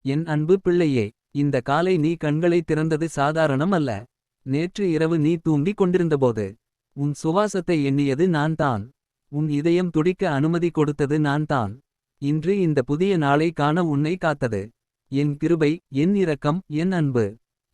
என் அன்பு பிள்ளையே, இந்த காலை நீ கண்களை திறந்தது சாதாரணம் அல்ல. நேற்று இரவு நீ தூங்கிக் கொண்டிருந்தபோது உன் சுவாசத்தை எண்ணியது நான் தான். உன் இதயம் துடிக்க அனுமதி கொடுத்தது நான் தான். இன்று இந்த புதிய நாளை காண உன்னை காத்தது என் கிருபை, என் இரக்கம், என் அன்பு.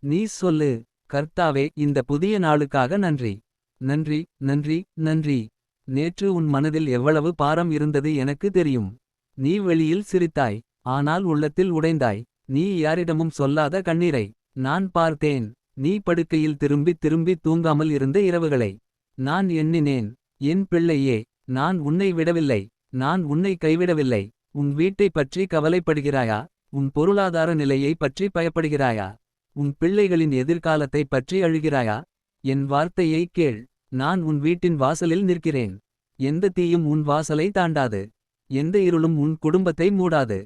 நீ சொல்லு, கர்த்தாவே, இந்த புதிய நாளுக்காக நன்றி. நன்றி, நன்றி, நன்றி. நேற்று உன் மனதில் எவ்வளவு பாரம் இருந்தது எனக்கு தெரியும். நீ வெளியில் சிரித்தாய், ஆனால் உள்ளத்தில் உடைந்தாய். நீ யாரிடமும் சொல்லாத கண்ணீரை நான் பார்த்தேன். நீ படுக்கையில் திரும்பி திரும்பி தூங்காமல் இருந்த இரவுகளை நான் எண்ணினேன். என் பிள்ளையே, நான் உன்னை விடவில்லை. நான் உன்னை கைவிடவில்லை. உன் வீட்டைப் பற்றி கவலைப்படுகிறாயா? உன் பொருளாதார நிலையை பற்றி பயப்படுகிறாயா? உன் பிள்ளைகளின் எதிர்காலத்தைப் பற்றி அழுகிறாயா? என் வார்த்தையை கேள். நான் உன் வீட்டின் வாசலில் நிற்கிறேன். எந்த தீயும் உன் வாசலை தாண்டாது. எந்த இருளும் உன் குடும்பத்தை மூடாது.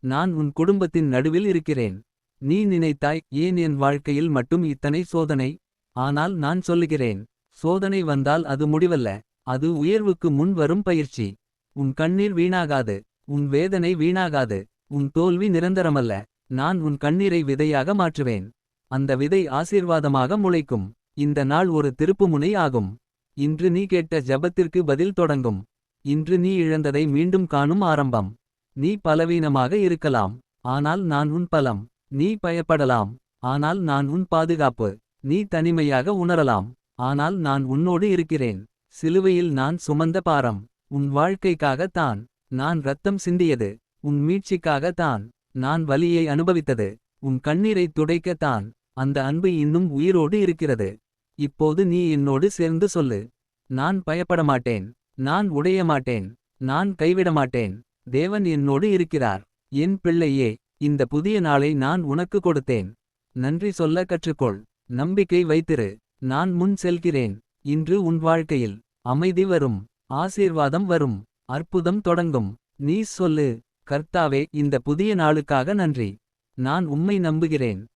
நான் உன் குடும்பத்தின் நடுவில் இருக்கிறேன். நீ நினைத்தாய், ஏன் என் வாழ்க்கையில் மட்டும் இத்தனை சோதனை? ஆனால் நான் சொல்லுகிறேன், சோதனை வந்தால் அது முடிவல்ல. அது உயர்வுக்கு முன் வரும் பயிற்சி. உன் கண்ணீர் வீணாகாது. உன் வேதனை வீணாகாது. உன் தோல்வி நிரந்தரமல்ல. நான் உன் கண்ணீரை விதையாக மாற்றுவேன். அந்த விதை ஆசீர்வாதமாக முளைக்கும். இந்த நாள் ஒரு திருப்புமுனை ஆகும். இன்று நீ கேட்ட ஜெபத்திற்கு பதில் தொடங்கும். இன்று நீ இழந்ததை மீண்டும் காணும் ஆரம்பம். நீ பலவீனமாக இருக்கலாம், ஆனால் நான் உன் பலம். நீ பயப்படலாம், ஆனால் நான் உன் பாதுகாப்பு. நீ தனிமையாக உணரலாம், ஆனால் நான் உன்னோடு இருக்கிறேன். சிலுவையில் நான் சுமந்த பாரம் உன் வாழ்க்கைக்காக தான். நான் இரத்தம் சிந்தியது உன் மீட்சிக்காக தான். நான் வலியை அனுபவித்தது உன் கண்ணீரை துடைக்க தான். அந்த அன்பு இன்னும் உயிரோடு இருக்கிறது. இப்போது நீ என்னோடு சேர்ந்து சொல்லு, நான் பயப்படமாட்டேன். நான் உடையமாட்டேன். நான் கைவிடமாட்டேன். தேவன் என்னோடு இருக்கிறார். என் பிள்ளையே, இந்த புதிய நாளை நான் உனக்கு கொடுத்தேன். நன்றி சொல்ல கற்றுக்கொள். நம்பிக்கை வைத்திரு. நான் முன் செல்கிறேன். இன்று உன் வாழ்க்கையில் அமைதி வரும். ஆசீர்வாதம் வரும். அற்புதம் தொடங்கும். நீ சொல்லு, கர்த்தாவே, இந்த புதிய நாளுக்காக நன்றி. நான் உம்மை நம்புகிறேன்.